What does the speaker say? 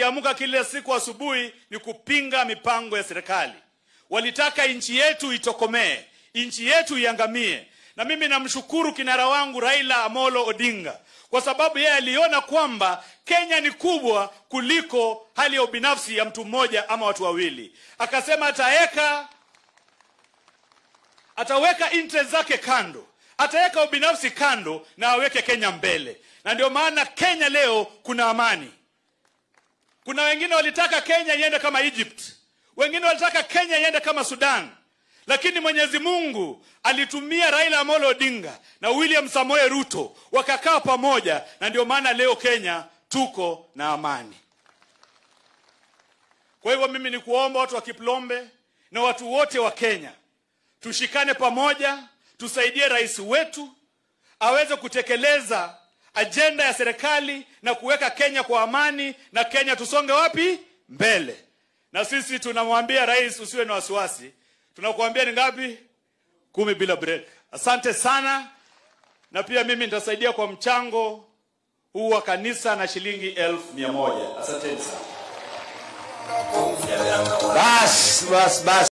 tukiamuka kila siku asubuhi ni kupinga mipango ya serikali. Walitaka nchi yetu itokomee, nchi yetu iangamie. Na mimi namshukuru kinara wangu Raila Amolo Odinga kwa sababu yeye aliona kwamba Kenya ni kubwa kuliko hali ya ubinafsi ya mtu mmoja ama watu wawili. Akasema ataweka interest zake kando, ataweka ubinafsi kando na aweke Kenya mbele. Na ndio maana Kenya leo kuna amani. Kuna wengine walitaka Kenya iende kama Egypt, wengine walitaka Kenya iende kama Sudan. Lakini Mwenyezi Mungu alitumia Raila Amolo Odinga na William Samoei Ruto wakakaa pamoja, na ndio maana leo Kenya tuko na amani. Kwa hivyo mimi ni kuomba watu wa Kiplombe na watu wote wa Kenya tushikane pamoja, tusaidie rais wetu aweze kutekeleza agenda ya serikali na kuweka Kenya kwa amani, na Kenya tusonge wapi? Mbele. Na sisi tunamwambia rais, usiwe na wasiwasi. Tunakuambia ni ngapi? 10 bila break. Asante sana. Na pia mimi nitasaidia kwa mchango huu wa kanisa na shilingi 1,100. Asante sana. Bas.